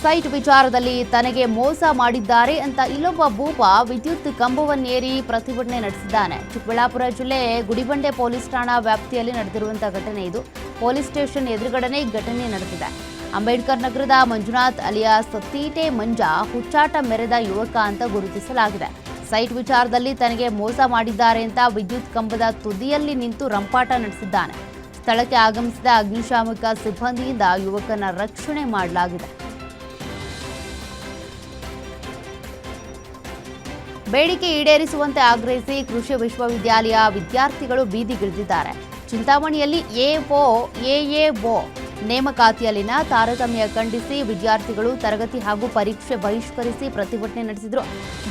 ಸೈಟ್ ವಿಚಾರದಲ್ಲಿ ತನಗೆ ಮೋಸ ಮಾಡಿದ್ದಾರೆ ಅಂತ ಇಲ್ಲೊಬ್ಬ ಭೂಪ ವಿದ್ಯುತ್ ಕಂಬವನ್ನೇರಿ ಪ್ರತಿಭಟನೆ ನಡೆಸಿದ್ದಾನೆ. ಚಿಕ್ಕಬಳ್ಳಾಪುರ ಜಿಲ್ಲೆ ಗುಡಿಬಂಡೆ ಪೊಲೀಸ್ ಠಾಣಾ ವ್ಯಾಪ್ತಿಯಲ್ಲಿ ನಡೆದಿರುವಂತಹ ಘಟನೆ ಇದು. ಪೊಲೀಸ್ ಸ್ಟೇಷನ್ ಎದುರುಗಡೆನೇ ಈ ಘಟನೆ ನಡೆದಿದೆ. ಅಂಬೇಡ್ಕರ್ ನಗರದ ಮಂಜುನಾಥ್ ಅಲಿಯಾಸ್ ತೀಟೆ ಮಂಜ ಹುಚ್ಚಾಟ ಮೆರೆದ ಯುವಕ ಅಂತ ಗುರುತಿಸಲಾಗಿದೆ. ಸೈಟ್ ವಿಚಾರದಲ್ಲಿ ತನಗೆ ಮೋಸ ಮಾಡಿದ್ದಾರೆ ಅಂತ ವಿದ್ಯುತ್ ಕಂಬದ ತುದಿಯಲ್ಲಿ ನಿಂತು ರಂಪಾಟ ನಡೆಸಿದ್ದಾನೆ. ಸ್ಥಳಕ್ಕೆ ಆಗಮಿಸಿದ ಅಗ್ನಿಶಾಮಕ ಸಿಬ್ಬಂದಿಯಿಂದ ಯುವಕನ ರಕ್ಷಣೆ ಮಾಡಲಾಗಿದೆ. ಬೇಡಿಕೆ ಈಡೇರಿಸುವಂತೆ ಆಗ್ರಹಿಸಿ ಕೃಷಿ ವಿಶ್ವವಿದ್ಯಾಲಯ ವಿದ್ಯಾರ್ಥಿಗಳು ಬೀದಿಗಿಳಿದಿದ್ದಾರೆ. ಚಿಂತಾಮಣಿಯಲ್ಲಿ ಎಎಒ ನೇಮಕಾತಿಯಲ್ಲಿನ ತಾರತಮ್ಯ ಖಂಡಿಸಿ ವಿದ್ಯಾರ್ಥಿಗಳು ತರಗತಿ ಹಾಗೂ ಪರೀಕ್ಷೆ ಬಹಿಷ್ಕರಿಸಿ ಪ್ರತಿಭಟನೆ ನಡೆಸಿದರು.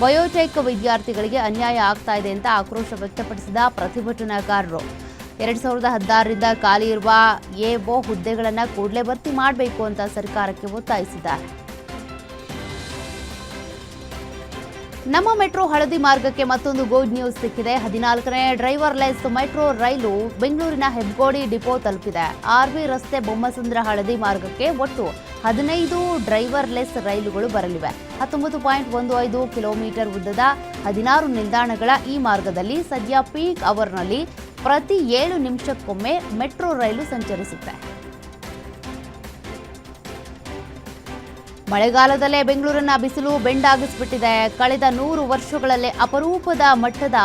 ಬಯೋಟೆಕ್ ವಿದ್ಯಾರ್ಥಿಗಳಿಗೆ ಅನ್ಯಾಯ ಆಗ್ತಾ ಇದೆ ಅಂತ ಆಕ್ರೋಶ ವ್ಯಕ್ತಪಡಿಸಿದ ಪ್ರತಿಭಟನಾಕಾರರು 2016ರಿಂದ ಖಾಲಿ ಇರುವ ಎಒ ಹುದ್ದೆಗಳನ್ನು ಕೂಡಲೇ ಭರ್ತಿ ಮಾಡಬೇಕು ಅಂತ ಸರ್ಕಾರಕ್ಕೆ ಒತ್ತಾಯಿಸಿದ್ದಾರೆ. ನಮ್ಮ ಮೆಟ್ರೋ ಹಳದಿ ಮಾರ್ಗಕ್ಕೆ ಮತ್ತೊಂದು ಗುಡ್ ನ್ಯೂಸ್ ಸಿಕ್ಕಿದೆ. 14ನೇ ಡ್ರೈವರ್ಲೆಸ್ ಮೆಟ್ರೋ ರೈಲು ಬೆಂಗಳೂರಿನ ಹೆಬ್ಗೋಡಿ ಡಿಪೋ ತಲುಪಿದೆ. ಆರ್ವಿ ರಸ್ತೆ ಬೊಮ್ಮಸಂದ್ರ ಹಳದಿ ಮಾರ್ಗಕ್ಕೆ ಒಟ್ಟು 15 ಡ್ರೈವರ್ಲೆಸ್ ರೈಲುಗಳು ಬರಲಿವೆ. 19.15 ಕಿಲೋಮೀಟರ್ ಉದ್ದದ 16 ನಿಲ್ದಾಣಗಳ ಈ ಮಾರ್ಗದಲ್ಲಿ ಸದ್ಯ ಪೀಕ್ ಅವರ್ನಲ್ಲಿ ಪ್ರತಿ 7 ನಿಮಿಷಕ್ಕೊಮ್ಮೆ ಮೆಟ್ರೋ ರೈಲು ಸಂಚರಿಸುತ್ತೆ. ಮಳೆಗಾಲದಲ್ಲೇ ಬೆಂಗಳೂರನ್ನ ಬಿಸಿಲು ಬೆಂಡಾಗಿಸ್ಬಿಟ್ಟಿದೆ. ಕಳೆದ 100 ವರ್ಷಗಳಲ್ಲೇ ಅಪರೂಪದ ಮಟ್ಟದ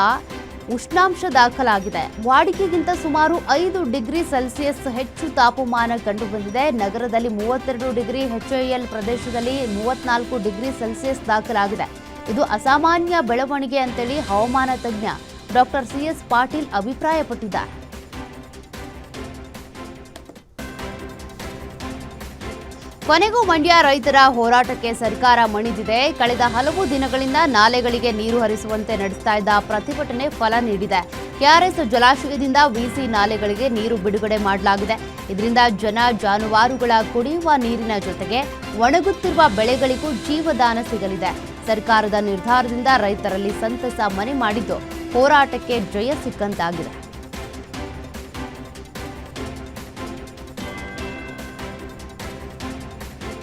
ಉಷ್ಣಾಂಶ ದಾಖಲಾಗಿದೆ. ವಾಡಿಕೆಗಿಂತ ಸುಮಾರು 5 ಡಿಗ್ರಿ ಸೆಲ್ಸಿಯಸ್ ಹೆಚ್ಚು ತಾಪಮಾನ ಕಂಡುಬಂದಿದೆ. ನಗರದಲ್ಲಿ 32 ಡಿಗ್ರಿ, HIL ಪ್ರದೇಶದಲ್ಲಿ 34 ಡಿಗ್ರಿ ಸೆಲ್ಸಿಯಸ್ ದಾಖಲಾಗಿದೆ. ಇದು ಅಸಾಮಾನ್ಯ ಬೆಳವಣಿಗೆ ಅಂತೇಳಿ ಹವಾಮಾನ ತಜ್ಞ ಡಾಕ್ಟರ್ CS ಪಾಟೀಲ್ ಅಭಿಪ್ರಾಯಪಟ್ಟಿದ್ದಾರೆ. ಕೊನೆಗೂ ಮಂಡ್ಯ ರೈತರ ಹೋರಾಟಕ್ಕೆ ಸರ್ಕಾರ ಮಣಿದಿದೆ. ಕಳೆದ ಹಲವು ದಿನಗಳಿಂದ ನಾಲೆಗಳಿಗೆ ನೀರು ಹರಿಸುವಂತೆ ನಡೆಸ್ತಾ ಇದ್ದ ಪ್ರತಿಭಟನೆ ಫಲ ನೀಡಿದೆ. ಕೆಆರ್ಎಸ್ ಜಲಾಶಯದಿಂದ ವಿಸಿ ನಾಲೆಗಳಿಗೆ ನೀರು ಬಿಡುಗಡೆ ಮಾಡಲಾಗಿದೆ. ಇದರಿಂದ ಜನ ಜಾನುವಾರುಗಳ ಕುಡಿಯುವ ನೀರಿನ ಜೊತೆಗೆ ಒಣಗುತ್ತಿರುವ ಬೆಳೆಗಳಿಗೂ ಜೀವದಾನ ಸಿಗಲಿದೆ. ಸರ್ಕಾರದ ನಿರ್ಧಾರದಿಂದ ರೈತರಲ್ಲಿ ಸಂತಸ ಮನೆ ಮಾಡಿದ್ದು ಹೋರಾಟಕ್ಕೆ ಜಯ ಸಿಕ್ಕಂತಾಗಿದೆ.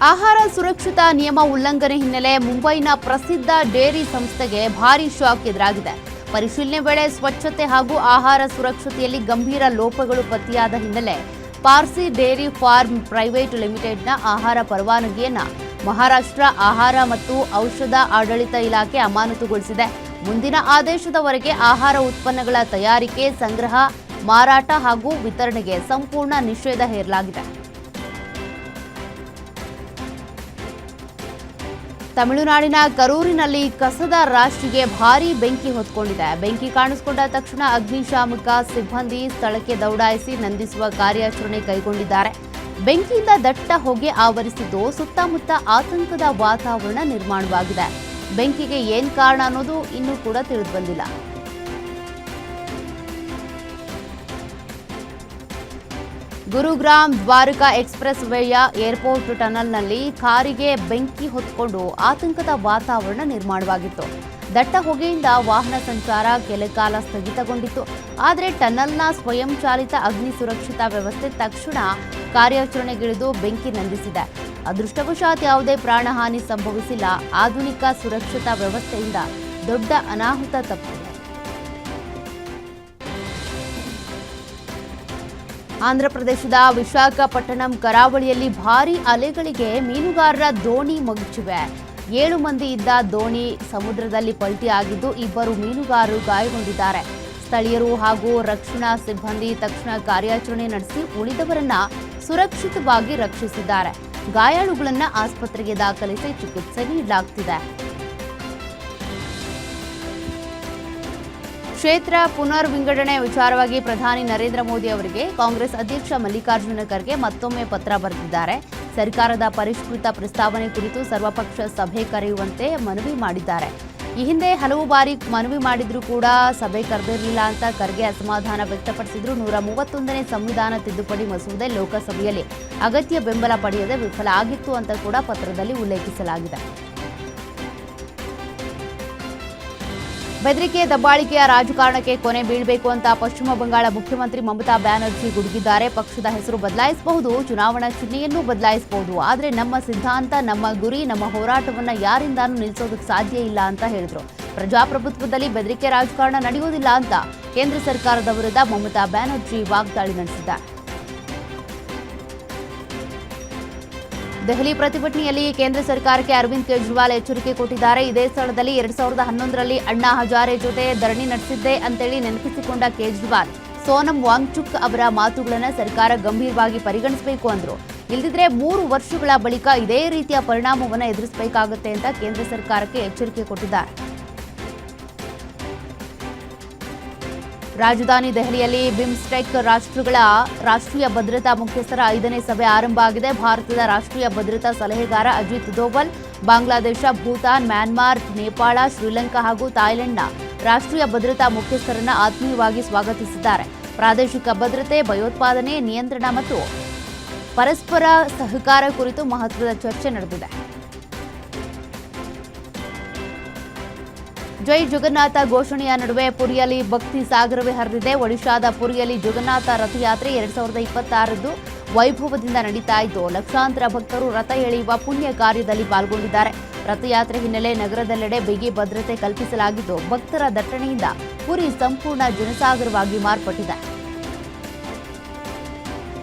ಆಹಾರ ಸುರಕ್ಷತಾ ನಿಯಮ ಉಲ್ಲಂಘನೆ ಹಿನ್ನೆಲೆ ಮುಂಬೈನ ಪ್ರಸಿದ್ಧ ಡೇರಿ ಸಂಸ್ಥೆಗೆ ಭಾರೀ ಶಾಕ್ ಎದುರಾಗಿದೆ. ಪರಿಶೀಲನೆ ವೇಳೆ ಸ್ವಚ್ಛತೆ ಹಾಗೂ ಆಹಾರ ಸುರಕ್ಷತೆಯಲ್ಲಿ ಗಂಭೀರ ಲೋಪಗಳು ಪತ್ತೆಯಾದ ಹಿನ್ನೆಲೆ ಪಾರ್ಸಿ ಡೇರಿ ಫಾರ್ಮ್ ಪ್ರೈವೇಟ್ ಲಿಮಿಟೆಡ್ನ ಆಹಾರ ಪರವಾನಗಿಯನ್ನ ಮಹಾರಾಷ್ಟ್ರ ಆಹಾರ ಮತ್ತು ಔಷಧ ಆಡಳಿತ ಇಲಾಖೆ ಅಮಾನತುಗೊಳಿಸಿದೆ. ಮುಂದಿನ ಆದೇಶದವರೆಗೆ ಆಹಾರ ಉತ್ಪನ್ನಗಳ ತಯಾರಿಕೆ, ಸಂಗ್ರಹ, ಮಾರಾಟ ಹಾಗೂ ವಿತರಣೆಗೆ ಸಂಪೂರ್ಣ ನಿಷೇಧ ಹೇರಲಾಗಿದೆ. ತಮಿಳುನಾಡಿನ ಕರೂರಿನಲ್ಲಿ ಕಸದ ರಾಶಿಗೆ ಭಾರೀ ಬೆಂಕಿ ಹೊತ್ಕೊಂಡಿದೆ. ಬೆಂಕಿ ಕಾಣಿಸಿಕೊಂಡ ತಕ್ಷಣ ಅಗ್ನಿಶಾಮಕ ಸಿಬ್ಬಂದಿ ಸ್ಥಳಕ್ಕೆ ದೌಡಾಯಿಸಿ ನಂದಿಸುವ ಕಾರ್ಯಾಚರಣೆ ಕೈಗೊಂಡಿದ್ದಾರೆ. ಬೆಂಕಿಯಿಂದ ದಟ್ಟ ಹೊಗೆ ಆವರಿಸಿದ್ದು ಸುತ್ತಮುತ್ತ ಆತಂಕದ ವಾತಾವರಣ ನಿರ್ಮಾಣವಾಗಿದೆ. ಬೆಂಕಿಗೆ ಏನ್ ಕಾರಣ ಅನ್ನೋದು ಇನ್ನೂ ಕೂಡ ತಿಳಿದುಬಂದಿಲ್ಲ. ಗುರುಗ್ರಾಮ್ ದ್ವಾರಕಾ ಎಕ್ಸ್‌ಪ್ರೆಸ್ ವೇಯ ಏರ್ಪೋರ್ಟ್ ಟನಲ್ನಲ್ಲಿ ಕಾರಿಗೆ ಬೆಂಕಿ ಹೊತ್ಕೊಂಡು ಆತಂಕದ ವಾತಾವರಣ ನಿರ್ಮಾಣವಾಗಿತ್ತು. ದಟ್ಟ ಹೊಗೆಯಿಂದ ವಾಹನ ಸಂಚಾರ ಕೆಲಕಾಲ ಸ್ಥಗಿತಗೊಂಡಿತ್ತು. ಆದರೆ ಟನಲ್ನ ಸ್ವಯಂಚಾಲಿತ ಅಗ್ನಿ ಸುರಕ್ಷತಾ ವ್ಯವಸ್ಥೆ ತಕ್ಷಣ ಕಾರ್ಯಾಚರಣೆಗಿಳಿದು ಬೆಂಕಿ ನಂದಿಸಿದೆ. ಅದೃಷ್ಟವಶಾತ್ ಯಾವುದೇ ಪ್ರಾಣಹಾನಿ ಸಂಭವಿಸಿಲ್ಲ. ಆಧುನಿಕ ಸುರಕ್ಷತಾ ವ್ಯವಸ್ಥೆಯಿಂದ ದೊಡ್ಡ ಅನಾಹುತ ತಪ್ಪಿದೆ. ಆಂಧ್ರಪ್ರದೇಶದ ವಿಶಾಖಪಟ್ಟಣಂ ಕರಾವಳಿಯಲ್ಲಿ ಭಾರೀ ಅಲೆಗಳಿಗೆ ಮೀನುಗಾರರ ದೋಣಿ ಮಗುಚಿವೆ. 7 ಮಂದಿ ಇದ್ದ ದೋಣಿ ಸಮುದ್ರದಲ್ಲಿ ಪಲ್ಟಿಯಾಗಿದ್ದು 2 ಮೀನುಗಾರರು ಗಾಯಗೊಂಡಿದ್ದಾರೆ. ಸ್ಥಳೀಯರು ಹಾಗೂ ರಕ್ಷಣಾ ಸಿಬ್ಬಂದಿ ತಕ್ಷಣ ಕಾರ್ಯಾಚರಣೆ ನಡೆಸಿ ಉಳಿದವರನ್ನ ಸುರಕ್ಷಿತವಾಗಿ ರಕ್ಷಿಸಿದ್ದಾರೆ. ಗಾಯಾಳುಗಳನ್ನ ಆಸ್ಪತ್ರೆಗೆ ದಾಖಲಿಸಿ ಚಿಕಿತ್ಸೆ ನೀಡಲಾಗುತ್ತಿದೆ. ಕ್ಷೇತ್ರ ಪುನರ್ ವಿಂಗಡಣೆ ವಿಚಾರವಾಗಿ ಪ್ರಧಾನಿ ನರೇಂದ್ರ ಮೋದಿ ಅವರಿಗೆ ಕಾಂಗ್ರೆಸ್ ಅಧ್ಯಕ್ಷ ಮಲ್ಲಿಕಾರ್ಜುನ ಖರ್ಗೆ ಮತ್ತೊಮ್ಮೆ ಪತ್ರ ಬರೆದಿದ್ದಾರೆ. ಸರ್ಕಾರದ ಪರಿಷ್ಕೃತ ಪ್ರಸ್ತಾವನೆ ಕುರಿತು ಸರ್ವಪಕ್ಷ ಸಭೆ ಕರೆಯುವಂತೆ ಮನವಿ ಮಾಡಿದ್ದಾರೆ. ಈ ಹಿಂದೆ ಹಲವು ಬಾರಿ ಮನವಿ ಮಾಡಿದ್ರೂ ಕೂಡ ಸಭೆ ಕರೆದಿರಲಿಲ್ಲ ಅಂತ ಖರ್ಗೆ ಅಸಮಾಧಾನ ವ್ಯಕ್ತಪಡಿಸಿದ್ರು. 131ನೇ ಸಂವಿಧಾನ ತಿದ್ದುಪಡಿ ಮಸೂದೆ ಲೋಕಸಭೆಯಲ್ಲಿ ಅಗತ್ಯ ಬೆಂಬಲ ಪಡೆಯದೆ ವಿಫಲ ಆಗಿತ್ತು ಅಂತ ಕೂಡ ಪತ್ರದಲ್ಲಿ ಉಲ್ಲೇಖಿಸಲಾಗಿದೆ. ಬೆದರಿಕೆ ದಬ್ಬಾಳಿಕೆಯ ರಾಜಕಾರಣಕ್ಕೆ ಕೊನೆ ಬೀಳಬೇಕು ಅಂತ ಪಶ್ಚಿಮ ಬಂಗಾಳ ಮುಖ್ಯಮಂತ್ರಿ ಮಮತಾ ಬ್ಯಾನರ್ಜಿ ಗುಡುಗಿದ್ದಾರೆ. ಪಕ್ಷದ ಹೆಸರು ಬದಲಾಯಿಸಬಹುದು, ಚುನಾವಣಾ ಚಿಹ್ನೆಯನ್ನೂ ಬದಲಾಯಿಸಬಹುದು, ಆದರೆ ನಮ್ಮ ಸಿದ್ಧಾಂತ, ನಮ್ಮ ಗುರಿ, ನಮ್ಮ ಹೋರಾಟವನ್ನ ಯಾರಿಂದಾನೂ ನಿಲ್ಲಿಸೋದಕ್ಕೆ ಸಾಧ್ಯ ಇಲ್ಲ ಅಂತ ಹೇಳಿದ್ರು. ಪ್ರಜಾಪ್ರಭುತ್ವದಲ್ಲಿ ಬೆದರಿಕೆ ರಾಜಕಾರಣ ನಡೆಯುವುದಿಲ್ಲ ಅಂತ ಕೇಂದ್ರ ಸರ್ಕಾರದ ವಿರುದ್ಧ ಮಮತಾ ಬ್ಯಾನರ್ಜಿ ವಾಗ್ದಾಳಿ ನಡೆಸಿದ್ದಾರೆ. ದೆಹಲಿ ಪ್ರತಿಭಟನೆಯಲ್ಲಿ ಕೇಂದ್ರ ಸರ್ಕಾರಕ್ಕೆ ಅರವಿಂದ್ ಕೇಜ್ರಿವಾಲ್ ಎಚ್ಚರಿಕೆ ಕೊಟ್ಟಿದ್ದಾರೆ. ಇದೇ ಸ್ಥಳದಲ್ಲಿ 2011ರಲ್ಲಿ ಅಣ್ಣಾ ಹಜಾರೆ ಜೊತೆ ಧರಣಿ ನಡೆಸಿದ್ದೆ ಅಂತೇಳಿ ನೆನಪಿಸಿಕೊಂಡ ಕೇಜ್ರಿವಾಲ್ ಸೋನಂ ವಾಂಗ್ಚುಕ್ ಅವರ ಮಾತುಗಳನ್ನು ಸರ್ಕಾರ ಗಂಭೀರವಾಗಿ ಪರಿಗಣಿಸಬೇಕು ಅಂದ್ರು. ಇಲ್ಲದಿದ್ರೆ 3 ವರ್ಷಗಳ ಬಳಿಕ ಇದೇ ರೀತಿಯ ಪರಿಣಾಮವನ್ನು ಎದುರಿಸಬೇಕಾಗುತ್ತೆ ಅಂತ ಕೇಂದ್ರ ಸರ್ಕಾರಕ್ಕೆ ಎಚ್ಚರಿಕೆ ಕೊಟ್ಟಿದ್ದಾರೆ. ರಾಜಧಾನಿ ದೆಹಲಿಯಲ್ಲಿ ಬಿಮ್ಸ್ಟೆಕ್ ರಾಷ್ಟ್ರಗಳ ರಾಷ್ಟ್ರೀಯ ಭದ್ರತಾ ಮುಖ್ಯಸ್ಥರ 5ನೇ ಸಭೆ ಆರಂಭ ಆಗಿದೆ. ಭಾರತದ ರಾಷ್ಟ್ರೀಯ ಭದ್ರತಾ ಸಲಹೆಗಾರ ಅಜಿತ್ ದೋವಲ್ ಬಾಂಗ್ಲಾದೇಶ, ಭೂತಾನ್, ಮ್ಯಾನ್ಮಾರ್, ನೇಪಾಳ, ಶ್ರೀಲಂಕಾ ಹಾಗೂ ಥಾಯ್ಲೆಂಡ್ನ ರಾಷ್ಟ್ರೀಯ ಭದ್ರತಾ ಮುಖ್ಯಸ್ಥರನ್ನು ಆತ್ಮೀಯವಾಗಿ ಸ್ವಾಗತಿಸಿದ್ದಾರೆ. ಪ್ರಾದೇಶಿಕ ಭದ್ರತೆ, ಭಯೋತ್ಪಾದನೆ ನಿಯಂತ್ರಣ ಮತ್ತು ಪರಸ್ಪರ ಸಹಕಾರ ಕುರಿತು ಮಹತ್ವದ ಚರ್ಚೆ ನಡೆದಿದೆ. ಜೈ ಜಗನ್ನಾಥ ಘೋಷಣೆಯ ನಡುವೆ ಪುರಿಯಲ್ಲಿ ಭಕ್ತಿ ಸಾಗರವೇ ಹರಿದಿದೆ. ಒಡಿಶಾದ ಪುರಿಯಲ್ಲಿ ಜಗನ್ನಾಥ ರಥಯಾತ್ರೆ 2026 ವೈಭವದಿಂದ ನಡೀತಾ ಇದ್ದು ಲಕ್ಷಾಂತರ ಭಕ್ತರು ರಥ ಎಳೆಯುವ ಪುಣ್ಯ ಕಾರ್ಯದಲ್ಲಿ ಪಾಲ್ಗೊಂಡಿದ್ದಾರೆ. ರಥಯಾತ್ರೆ ಹಿನ್ನೆಲೆ ನಗರದೆಲ್ಲೆಡೆ ಬಿಗಿ ಭದ್ರತೆ ಕಲ್ಪಿಸಲಾಗಿದ್ದು ಭಕ್ತರ ದಟ್ಟಣೆಯಿಂದ ಪುರಿ ಸಂಪೂರ್ಣ ಜನಸಾಗರವಾಗಿ ಮಾರ್ಪಟ್ಟಿದೆ.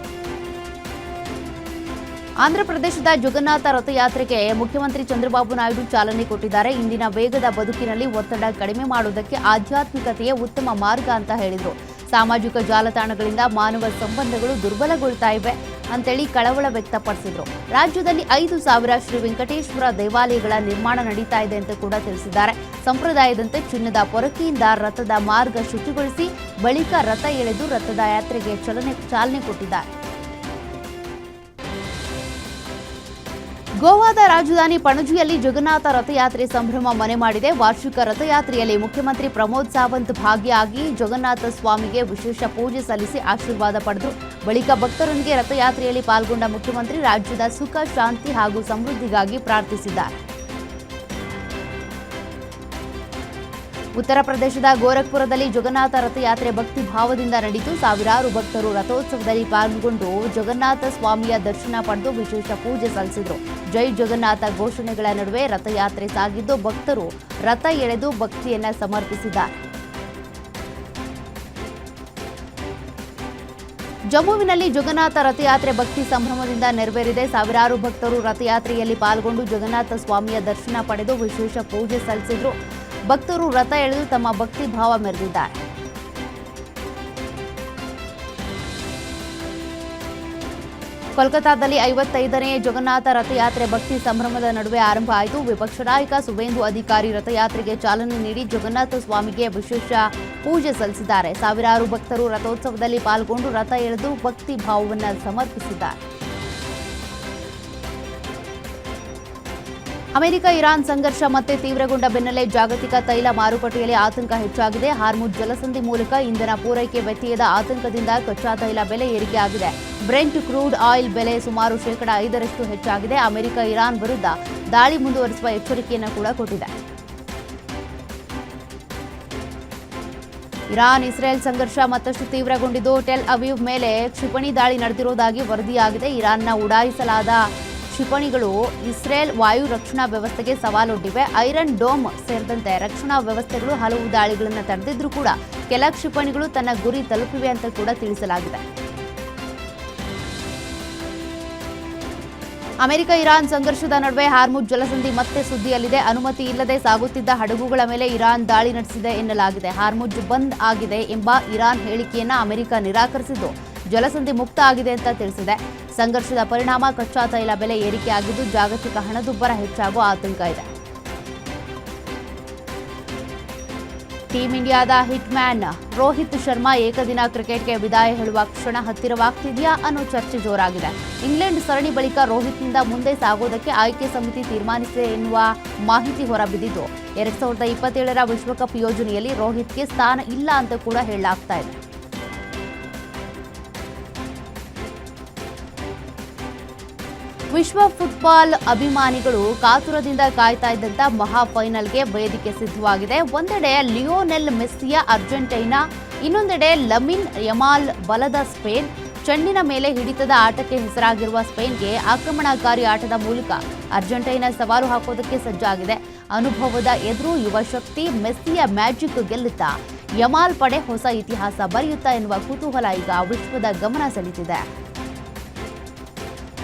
ಆಂಧ್ರಪ್ರದೇಶದ ಜಗನ್ನಾಥ ರಥಯಾತ್ರೆಗೆ ಮುಖ್ಯಮಂತ್ರಿ ಚಂದ್ರಬಾಬು ನಾಯ್ಡು ಚಾಲನೆ ಕೊಟ್ಟಿದ್ದಾರೆ. ಇಂದಿನ ವೇಗದ ಬದುಕಿನಲ್ಲಿ ಒತ್ತಡ ಕಡಿಮೆ ಮಾಡುವುದಕ್ಕೆ ಆಧ್ಯಾತ್ಮಿಕತೆಯೇ ಉತ್ತಮ ಮಾರ್ಗ ಅಂತ ಹೇಳಿದರು. ಸಾಮಾಜಿಕ ಜಾಲತಾಣಗಳಿಂದ ಮಾನವ ಸಂಬಂಧಗಳು ದುರ್ಬಲಗೊಳ್ತಾ ಇವೆ ಅಂತೇಳಿ ಕಳವಳ ವ್ಯಕ್ತಪಡಿಸಿದರು. ರಾಜ್ಯದಲ್ಲಿ 5,000 ಶ್ರೀ ವೆಂಕಟೇಶ್ವರ ದೇವಾಲಯಗಳ ನಿರ್ಮಾಣ ನಡೀತಾ ಇದೆ ಅಂತ ಕೂಡ ತಿಳಿಸಿದ್ದಾರೆ. ಸಂಪ್ರದಾಯದಂತೆ ಚಿನ್ನದ ಪೊರಕೆಯಿಂದ ರಥದ ಮಾರ್ಗ ಶುಚಿಗೊಳಿಸಿ ಬಳಿಕ ರಥ ಎಳೆದು ರಥದ ಯಾತ್ರೆಗೆ ಚಾಲನೆ ಕೊಟ್ಟಿದ್ದಾರೆ. ಗೋವಾದ ರಾಜಧಾನಿ ಪಣಜಿಯಲ್ಲಿ ಜಗನ್ನಾಥ ರಥಯಾತ್ರೆ ಸಂಭ್ರಮ ಮನೆ ಮಾಡಿದೆ. ವಾರ್ಷಿಕ ರಥಯಾತ್ರೆಯಲ್ಲಿ ಮುಖ್ಯಮಂತ್ರಿ ಪ್ರಮೋದ್ ಸಾವಂತ್ ಭಾಗಿಯಾಗಿ ಜಗನ್ನಾಥ ಸ್ವಾಮಿಗೆ ವಿಶೇಷ ಪೂಜೆ ಸಲ್ಲಿಸಿ ಆಶೀರ್ವಾದ ಪಡೆದರು. ಬಳಿಕ ಭಕ್ತರೊಂದಿಗೆ ರಥಯಾತ್ರೆಯಲ್ಲಿ ಪಾಲ್ಗೊಂಡ ಮುಖ್ಯಮಂತ್ರಿ ರಾಜ್ಯದ ಸುಖ, ಶಾಂತಿ ಹಾಗೂ ಸಮೃದ್ಧಿಗಾಗಿ ಪ್ರಾರ್ಥಿಸಿದ್ದಾರೆ. ಉತ್ತರ ಪ್ರದೇಶದ ಗೋರಖ್ಪುರದಲ್ಲಿ ಜಗನ್ನಾಥ ರಥಯಾತ್ರೆ ಭಕ್ತಿ ಭಾವದಿಂದ ನಡೆಯಿತು. ಸಾವಿರಾರು ಭಕ್ತರು ರಥೋತ್ಸವದಲ್ಲಿ ಪಾಲ್ಗೊಂಡು ಜಗನ್ನಾಥ ಸ್ವಾಮಿಯ ದರ್ಶನ ಪಡೆದು ವಿಶೇಷ ಪೂಜೆ ಸಲ್ಲಿಸಿದರು. ಜೈ ಜಗನ್ನಾಥ ಘೋಷಣೆಗಳ ನಡುವೆ ರಥಯಾತ್ರೆ ಸಾಗಿದ್ದು ಭಕ್ತರು ರಥ ಎಳೆದು ಭಕ್ತಿಯನ್ನ ಸಮರ್ಪಿಸಿದ್ದಾರೆ. ಜಮ್ಮುವಿನಲ್ಲಿ ಜಗನ್ನಾಥ ರಥಯಾತ್ರೆ ಭಕ್ತಿ ಸಂಭ್ರಮದಿಂದ ನೆರವೇರಿದೆ. ಸಾವಿರಾರು ಭಕ್ತರು ರಥಯಾತ್ರೆಯಲ್ಲಿ ಪಾಲ್ಗೊಂಡು ಜಗನ್ನಾಥ ಸ್ವಾಮಿಯ ದರ್ಶನ ಪಡೆದು ವಿಶೇಷ ಪೂಜೆ ಸಲ್ಲಿಸಿದರು. ಭಕ್ತರು ರಥ ಎಳೆದು ತಮ್ಮ ಭಕ್ತಿ ಭಾವ ಮೆರೆದಿದ್ದಾರೆ. ಕೋಲ್ಕತಾದಲ್ಲಿ 55ನೇ ಜಗನ್ನಾಥ ರಥಯಾತ್ರೆ ಭಕ್ತಿ ಸಂಭ್ರಮದ ನಡುವೆ ಆರಂಭ ಆಯಿತು. ವಿಪಕ್ಷ ನಾಯಕ ಸುವೇಂದು ಅಧಿಕಾರಿ ರಥಯಾತ್ರೆಗೆ ಚಾಲನೆ ನೀಡಿ ಜಗನ್ನಾಥ ಸ್ವಾಮಿಗೆ ವಿಶೇಷ ಪೂಜೆ ಸಲ್ಲಿಸಿದ್ದಾರೆ. ಸಾವಿರಾರು ಭಕ್ತರು ರಥೋತ್ಸವದಲ್ಲಿ ಪಾಲ್ಗೊಂಡು ರಥ ಎಳೆದು ಭಕ್ತಿ ಭಾವವನ್ನು ಸಮರ್ಪಿಸಿದ್ದಾರೆ. ಅಮೆರಿಕ ಇರಾನ್ ಸಂಘರ್ಷ ಮತ್ತೆ ತೀವ್ರಗೊಂಡ ಬೆನ್ನಲ್ಲೇ ಜಾಗತಿಕ ತೈಲ ಮಾರುಕಟ್ಟೆಯಲ್ಲಿ ಆತಂಕ ಹೆಚ್ಚಾಗಿದೆ. ಹಾರ್ಮುಜ್ ಜಲಸಂಧಿ ಮೂಲಕ ಇಂಧನ ಪೂರೈಕೆ ವ್ಯತ್ಯಯದ ಆತಂಕದಿಂದ ಕಚ್ಚಾ ತೈಲ ಬೆಲೆ ಏರಿಕೆಯಾಗಿದೆ. ಬ್ರೆಂಟ್ ಕ್ರೂಡ್ ಆಯಿಲ್ ಬೆಲೆ ಸುಮಾರು 5% ಹೆಚ್ಚಾಗಿದೆ. ಅಮೆರಿಕ ಇರಾನ್ ವಿರುದ್ಧ ದಾಳಿ ಮುಂದುವರಿಸುವ ಎಚ್ಚರಿಕೆಯನ್ನು ಕೂಡ ಕೊಟ್ಟಿದೆ. ಇರಾನ್ ಇಸ್ರೇಲ್ ಸಂಘರ್ಷ ಮತ್ತಷ್ಟು ತೀವ್ರಗೊಂಡಿದ್ದು ಟೆಲ್ ಅವೀವ್ ಮೇಲೆ ಕ್ಷಿಪಣಿ ದಾಳಿ ನಡೆದಿರುವುದಾಗಿ ವರದಿಯಾಗಿದೆ. ಇರಾನ್ನ ಉಡಾಯಿಸಲಾದ ಕ್ಷಿಪಣಿಗಳು ಇಸ್ರೇಲ್ ವಾಯು ರಕ್ಷಣಾ ವ್ಯವಸ್ಥೆಗೆ ಸವಾಲೊಡ್ಡಿವೆ. ಐರನ್ ಡೋಮ್ ಸೇರಿದಂತೆ ರಕ್ಷಣಾ ವ್ಯವಸ್ಥೆಗಳು ಹಲವು ದಾಳಿಗಳನ್ನು ತಡೆದಿದ್ರೂ ಕೂಡ ಕೆಲ ಕ್ಷಿಪಣಿಗಳು ತನ್ನ ಗುರಿ ತಲುಪಿವೆ ಅಂತ ಕೂಡ ತಿಳಿಸಲಾಗಿದೆ. ಅಮೆರಿಕ ಇರಾನ್ ಸಂಘರ್ಷದ ನಡುವೆ ಹಾರ್ಮುಜ್ ಜಲಸಂಧಿ ಮತ್ತೆ ಸುದ್ದಿಯಲ್ಲಿದೆ. ಅನುಮತಿ ಇಲ್ಲದೆ ಸಾಗುತ್ತಿದ್ದ ಹಡಗುಗಳ ಮೇಲೆ ಇರಾನ್ ದಾಳಿ ನಡೆಸಿದೆ ಎನ್ನಲಾಗಿದೆ. ಹಾರ್ಮುಜ್ ಬಂದ್ ಆಗಿದೆ ಎಂಬ ಇರಾನ್ ಹೇಳಿಕೆಯನ್ನ ಅಮೆರಿಕ ನಿರಾಕರಿಸಿದ್ದು ಜಲಸಂಧಿ ಮುಕ್ತ ಆಗಿದೆ ಅಂತ ತಿಳಿಸಿದೆ. ಸಂಘರ್ಷದ ಪರಿಣಾಮ ಕಚ್ಚಾ ತೈಲ ಬೆಲೆ ಏರಿಕೆಯಾಗಿದ್ದು ಜಾಗತಿಕ ಹಣದುಬ್ಬರ ಹೆಚ್ಚಾಗುವ ಆತಂಕ ಇದೆ. ಟೀಂ ಇಂಡಿಯಾದ ಹಿಟ್ ಮ್ಯಾನ್ ರೋಹಿತ್ ಶರ್ಮಾ ಏಕದಿನ ಕ್ರಿಕೆಟ್ಗೆ ವಿದಾಯ ಹೇಳುವ ಕ್ಷಣ ಹತ್ತಿರವಾಗ್ತಿದೆಯಾ ಅನ್ನೋ ಚರ್ಚೆ ಜೋರಾಗಿದೆ. ಇಂಗ್ಲೆಂಡ್ ಸರಣಿ ಬಳಿಕ ರೋಹಿತ್ನಿಂದ ಮುಂದೆ ಸಾಗೋದಕ್ಕೆ ಆಯ್ಕೆ ಸಮಿತಿ ತೀರ್ಮಾನಿಸಿದೆ ಎನ್ನುವ ಮಾಹಿತಿ ಹೊರಬಿದ್ದಿದ್ದು 2027ರ ವಿಶ್ವಕಪ್ ಯೋಜನೆಯಲ್ಲಿ ರೋಹಿತ್ಗೆ ಸ್ಥಾನ ಇಲ್ಲ ಅಂತ ಕೂಡ ಹೇಳಲಾಗ್ತಾ ಇದೆ. ವಿಶ್ವ ಫುಟ್ಬಾಲ್ ಅಭಿಮಾನಿಗಳು ಕಾತುರದಿಂದ ಕಾಯ್ತಾ ಇದ್ದಂತ ಮಹಾ ಫೈನಲ್ಗೆ ವೇದಿಕೆ ಸಿದ್ಧವಾಗಿದೆ. ಒಂದೆಡೆ ಲಿಯೋನೆಲ್ ಮೆಸ್ಸಿಯ ಅರ್ಜೆಂಟೈನಾ, ಇನ್ನೊಂದೆಡೆ ಲಮಿನ್ ಯಮಾಲ್ ಬಲದ ಸ್ಪೇನ್. ಚೆಂಡಿನ ಮೇಲೆ ಹಿಡಿತದ ಆಟಕ್ಕೆ ಹೆಸರಾಗಿರುವ ಸ್ಪೇನ್ಗೆ ಆಕ್ರಮಣಕಾರಿ ಆಟದ ಮೂಲಕ ಅರ್ಜೆಂಟೈನಾ ಸವಾಲು ಹಾಕೋದಕ್ಕೆ ಸಜ್ಜಾಗಿದೆ. ಅನುಭವದ ಎದುರು ಯುವ ಶಕ್ತಿ ಮೆಸ್ಸಿಯ ಮ್ಯಾಜಿಕ್ ಗೆಲ್ಲುತ್ತಾ ಯಮಾಲ್ ಪಡೆ ಹೊಸ ಇತಿಹಾಸ ಬರೆಯುತ್ತಾ ಎನ್ನುವ ಕುತೂಹಲ ಈಗ ವಿಶ್ವದ ಗಮನ ಸೆಳೆದಿದೆ.